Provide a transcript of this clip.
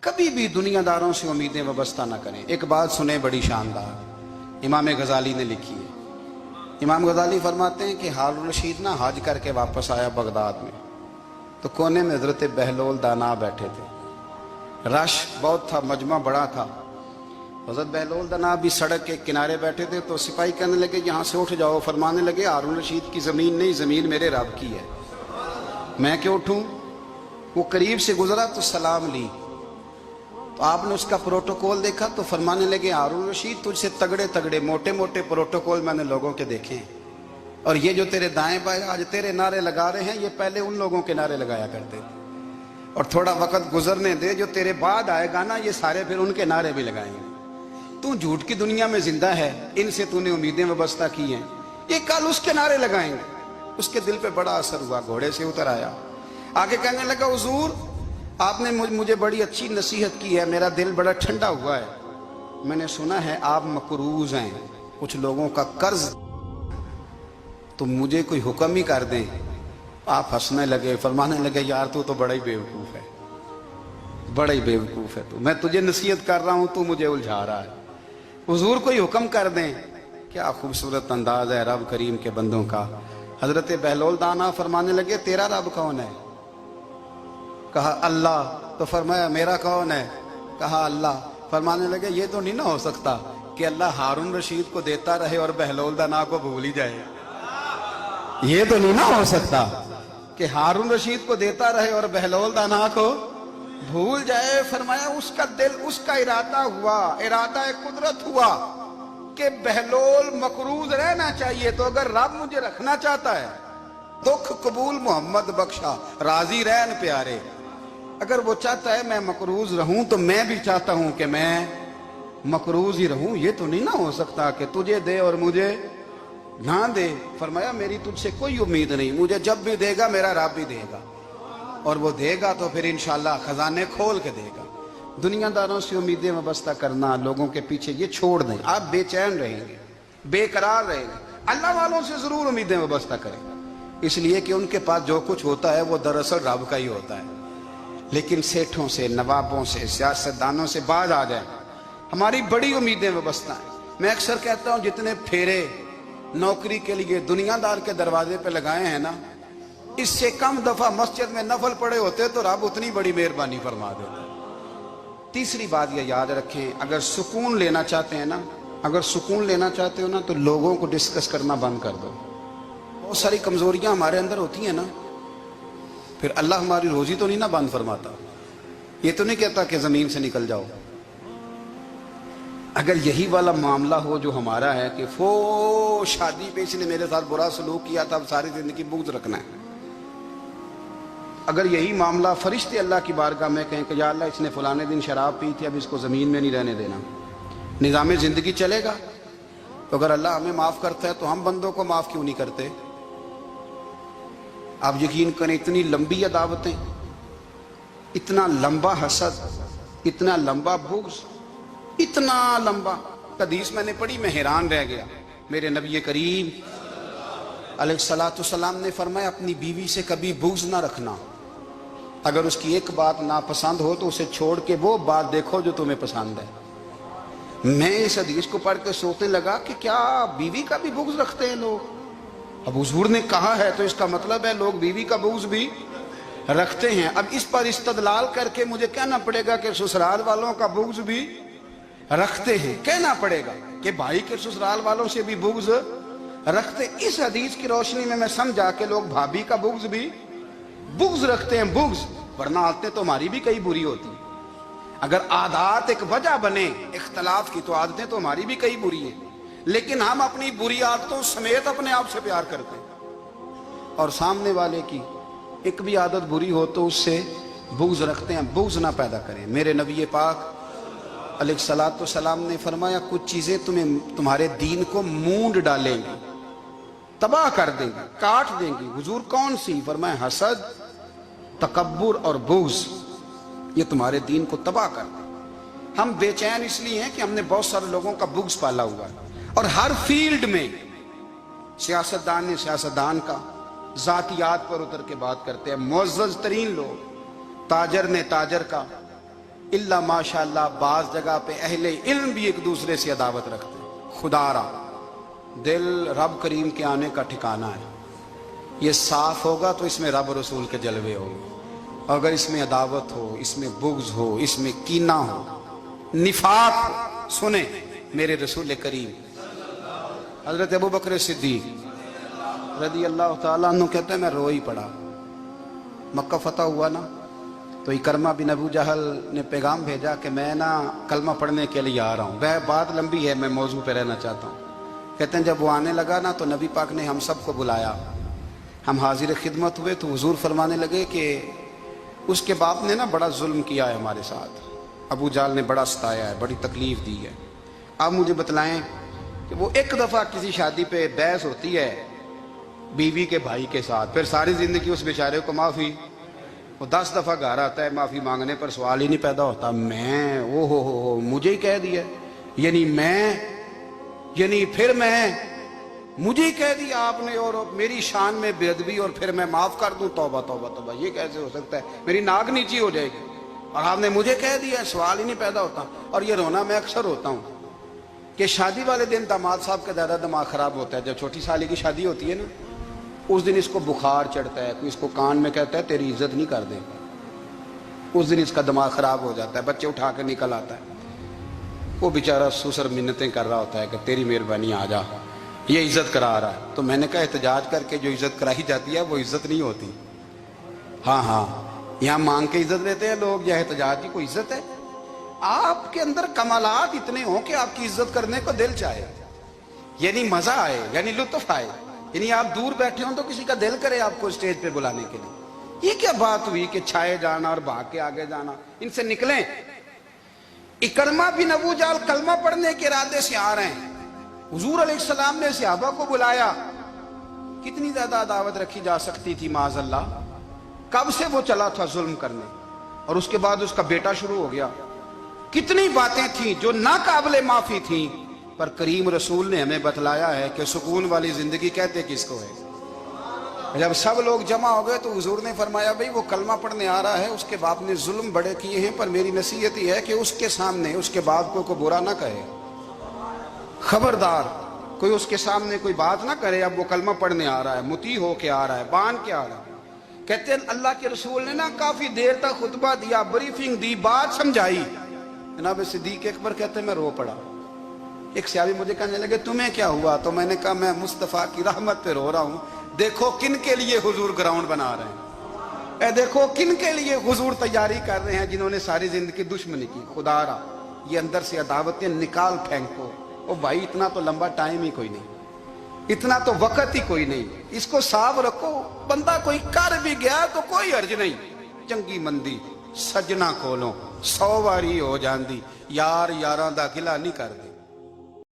कभी भी दुनियादारों से उम्मीदें वाबस्ता ना करें। एक बात सुने बड़ी शानदार, इमाम गजाली ने लिखी है। इमाम गजाली फरमाते हैं कि हारून रशीद ना हज करके वापस आया बगदाद में, तो कोने में हजरत बहलोल दाना बैठे थे। रश बहुत था, मजमा बड़ा था। हजरत बहलोल दाना भी सड़क के किनारे बैठे थे, तो सिपाही कहने लगे यहाँ से उठ जाओ। फरमाने लगे हारून रशीद की ज़मीन नहीं, ज़मीन मेरे रब की है, मैं क्यों उठूँ। वो करीब से गुजरा तो सलाम ली, तो आपने उसका प्रोटोकॉल देखा तो फरमाने लगे हारून रशीद तुझसे तगड़े तगड़े मोटे मोटे प्रोटोकॉल मैंने लोगों के देखे हैं, और ये जो तेरे दाएं बाएं आज तेरे नारे लगा रहे हैं, ये पहले उन लोगों के नारे लगाया करते थे। और थोड़ा वक्त गुजरने दे, जो तेरे बाद आएगा ना, ये सारे फिर उनके नारे भी लगाएंगे। तू झूठ की दुनिया में जिंदा है, इनसे तूने उम्मीदें वाबस्ता की हैं, ये कल उसके नारे लगाएंगे। उसके दिल पे बड़ा असर हुआ, घोड़े से उतर आया, आगे कहने लगा हुजूर आपने मुझे बड़ी अच्छी नसीहत की है, मेरा दिल बड़ा ठंडा हुआ है। मैंने सुना है आप मकरूज हैं, कुछ लोगों का कर्ज, तो मुझे कोई हुक्म ही कर दें। आप हंसने लगे, फरमाने लगे यार तू तो बड़ा ही बेवकूफ़ है, बड़ा ही बेवकूफ़ है तू, मैं तुझे नसीहत कर रहा हूँ, तू मुझे उलझा रहा है। हुजूर कोई हुक्म कर दें। क्या खूबसूरत अंदाज है रब करीम के बंदों का। हजरत बहलोल दाना फरमाने लगे तेरा रब कौन है। कहा अल्लाह। तो फरमाया मेरा कौन है। कहा अल्लाह। फरमाने लगे ये तो नहीं ना हो सकता कि अल्लाह हारून रशीद को देता रहे और बहलोल दाना को भूल ही जाए। ये तो नहीं ना हो सकता कि हारून रशीद को देता रहे और बहलोल दाना को भूल जाए। फरमाया उसका दिल, उसका इरादा हुआ, इरादा कुदरत हुआ कि बहलोल मकरूज रहना चाहिए, तो अगर रब मुझे रखना चाहता है, दुख कबूल मोहम्मद बख्शा राजी रहन प्यारे, अगर वो चाहता है मैं मकरूज रहूं तो मैं भी चाहता हूं कि मैं मकरूज ही रहूं। ये तो नहीं ना हो सकता कि तुझे दे और मुझे ना दे। फरमाया मेरी तुझसे कोई उम्मीद नहीं, मुझे जब भी देगा मेरा रब भी देगा, और वो देगा तो फिर इंशाल्लाह खजाने खोल के देगा। दुनियादारों से उम्मीदें वाबस्ता करना, लोगों के पीछे, ये छोड़ दें। आप बेचैन रहेंगे, बेकरार रहेंगे। अल्लाह वालों से जरूर उम्मीदें वाबस्ता करें, इसलिए कि उनके पास जो कुछ होता है वो दरअसल रब का ही होता है। लेकिन सेठों से, नवाबों से, सियासतदानों से बाज आ जाए, हमारी बड़ी उम्मीदें वाबस्ता हैं। मैं अक्सर कहता हूँ जितने फेरे नौकरी के लिए दुनियादार के दरवाजे पे लगाए हैं ना, इससे कम दफा मस्जिद में नफल पड़े होते तो रब उतनी बड़ी मेहरबानी फरमा देता। तीसरी बात ये याद रखें, अगर सुकून लेना चाहते हैं ना, अगर सुकून लेना चाहते हो ना, तो लोगों को डिस्कस करना बंद कर दो। बहुत सारी कमजोरियां हमारे अंदर होती हैं ना, फिर अल्लाह हमारी रोजी तो नहीं ना बंद फरमाता। ये तो नहीं कहता कि जमीन से निकल जाओ। अगर यही वाला मामला हो जो हमारा है कि फो शादी पे इसने मेरे साथ बुरा सलूक किया था, अब सारी जिंदगी बुग़्ज़ रखना है। अगर यही मामला फरिश्ते अल्लाह की बारगाह में कहें कि या अल्लाह इसने फलाने दिन शराब पी थी, अब इसको ज़मीन में नहीं रहने देना, निज़ाम ज़िंदगी चलेगा। तो अगर अल्लाह हमें माफ़ करता है तो हम बंदों को माफ़ क्यों नहीं करते। आप यकीन करें, इतनी लंबी अदावतें, इतना लंबा हसद, इतना लंबा बुग़्ज़, इतना लंबा। हदीस मैंने पढ़ी, मैं हैरान रह गया। मेरे नबी करीम अलैहिस्सलाम ने फरमाया अपनी बीवी से कभी बुग़्ज़ ना रखना। अगर उसकी एक बात नापसंद हो तो उसे छोड़ के वो बात देखो जो तुम्हें पसंद है। मैं इस हदीस को पढ़ के सोचने लगा कि क्या बीवी का भी बुग़्ज़ रखते हैं लोग। अब हुजूर ने कहा है तो इसका मतलब है लोग बीवी का बुग़्ज़ भी रखते हैं। अब इस पर इस्तदलाल करके मुझे कहना पड़ेगा कि ससुराल वालों का बुग़्ज़ भी रखते हैं। कहना पड़ेगा कि भाई के ससुराल वालों से भी बुग़्ज़ रखते। इस हदीस की रोशनी में मैं समझा कि लोग भाभी का बुग़्ज़ भी बुग़्ज़ रखते हैं, बुग़्ज़। वरना आदतें तो हमारी भी कई बुरी होती हैं। अगर आदत एक वजह बने इख्तलाफ की तो आदतें तो हमारी भी कई बुरी हैं, लेकिन हम अपनी बुरी आदतों समेत अपने आप से प्यार करते हैं, और सामने वाले की एक भी आदत बुरी हो तो उससे बुग़्ज़ रखते हैं। बुग़्ज़ ना पैदा करें। मेरे नबी पाक अलैहिस्सलाम ने फरमाया कुछ चीज़ें तुम्हारे दीन को मूंड डालेंगी, तबाह कर देंगी, काट देंगी। हुजूर कौन सी। फरमाया हसद, तकब्बुर और बुग़्ज़, ये तुम्हारे दीन को तबाह कर दें। हम बेचैन इसलिए हैं कि हमने बहुत सारे लोगों का बुग़्ज़ पाला हुआ है, और हर फील्ड में सियासतदान ने सियासतदान का, जातियात पर उतर के बात करते हैं मुअज़्ज़ज़ तरीन लोग, ताजर ने ताजर का, इल्ला माशाअल्लाह बाज जगह पे अहले इल्म भी एक दूसरे से अदावत रखते हैं। खुदारा दिल रब करीम के आने का ठिकाना है, ये साफ होगा तो इसमें रब रसूल के जलवे होंगे। अगर इसमें अदावत हो, इसमें बुग़्ज़ हो, इसमें कीना हो, निफाक हो, सुने मेरे रसूल करीम हजरत अबू बकर सिद्दीक रज़ी अल्लाह ताला अन्हु कहते हैं मैं रो ही पड़ा। मक्का फतह हुआ ना, तो इकरमा बिन अबू जहल ने पैगाम भेजा कि मैं ना कलमा पढ़ने के लिए आ रहा हूँ। वह बात लंबी है, मैं मौजू पे रहना चाहता हूँ। कहते हैं जब वो आने लगा ना तो नबी पाक ने हम सबको बुलाया, हम हाजिर खिदमत हुए तो हुजूर फरमाने लगे कि उसके बाप ने ना बड़ा जुल्म किया है हमारे साथ, अबू जाल ने बड़ा सताया है, बड़ी तकलीफ दी है। आप मुझे बतलाएं कि वो एक दफ़ा किसी शादी पे बहस होती है बीवी के भाई के साथ, फिर सारी ज़िंदगी उस बेचारे को माफ़ी, वो 10 दफ़ा घर आता है माफ़ी मांगने पर सवाल ही नहीं पैदा होता। मैं ओ हो मुझे ही कह दिया, यानी फिर मैं मुझे ही कह दिया आपने और मेरी शान में बेअदबी और फिर मैं माफ़ कर दूं। तौबा तौबा तौबा, ये कैसे हो सकता है? मेरी नाक नीची हो जाएगी और आपने मुझे कह दिया, सवाल ही नहीं पैदा होता। और ये रोना मैं अक्सर होता हूँ कि शादी वाले दिन दामाद साहब का ज़्यादा दिमाग ख़राब होता है। जब छोटी साली की शादी होती है ना, उस दिन इसको बुखार चढ़ता है, कोई इसको कान में कहता है तेरी इज्जत नहीं कर दे, उस दिन इसका दिमाग ख़राब हो जाता है, बच्चे उठा के निकल आता है। वो बेचारा सुसर मिन्नतें कर रहा होता है कि तेरी मेहरबानी आ जा, ये इज्जत करा रहा है। तो मैंने कहा एहतजाज करके जो इज्जत कराई जाती है वो इज्जत नहीं होती। हाँ, यहाँ मांग के इज्जत लेते हैं लोग, यह एहतजाज की कोई इज्जत है? आपके अंदर कमालात इतने हों कि आपकी इज्जत करने को दिल चाहे, यानी मजा आए, यानी लुत्फ आए, यानी आप दूर बैठे हो तो किसी का दिल करे आपको स्टेज पे बुलाने के लिए। ये क्या बात हुई कि छाए जाना और भाग के आगे जाना? इनसे निकलें। इकरमा बिन अबू जाल कलमा पढ़ने के इरादे से आ रहे हैं, हुजूर अलैहिस्सलाम ने सहाबा को बुलाया। कितनी ज्यादा दावत रखी जा सकती थी माज़अल्लाह। कब से वो चला था जुल्म करने, और उसके बाद उसका बेटा शुरू हो गया। कितनी बातें थी जो ना काबिले माफी थी, पर करीम रसूल ने हमें बतलाया है कि सुकून वाली जिंदगी कहते किसको है। जब सब लोग जमा हो गए तो हुजूर ने फरमाया भाई वो कलमा पढ़ने आ रहा है, उसके बाप ने जुल्म बड़े किए हैं, पर मेरी नसीहत ही है कि उसके सामने उसके बाप को बुरा ना कहे, खबरदार कोई उसके सामने कोई बात ना करे। अब वो कलमा पढ़ने आ रहा है, मुती हो के आ रहा है, बांध के आ रहा है। कहते हैं अल्लाह के रसूल ने ना काफी देर तक खुतबा दिया, ब्रीफिंग दी, बात समझाई। जनाब सिद्दीक अकबर कहते हैं मैं रो पड़ा। एक सहाबी मुझे कहने लगे तुम्हें क्या हुआ? तो मैंने कहा मैं मुस्तफ़ा की रहमत पे रो रहा हूँ। देखो किन के लिए हुजूर ग्राउंड बना रहे हैं, देखो किन के लिए हुजूर तैयारी कर रहे हैं, जिन्होंने सारी जिंदगी दुश्मनी की। खुदारा ये अंदर से अदावतें निकाल फेंको। ओ भाई इतना तो लंबा टाइम ही कोई नहीं, इतना तो वक्त ही कोई नहीं, इसको साफ रखो। बंदा कोई कर भी गया तो कोई अर्ज नहीं। चंगी मंदी सजना कोलों 100 वारी हो जाती, यार यारां दा गिला नहीं करदे।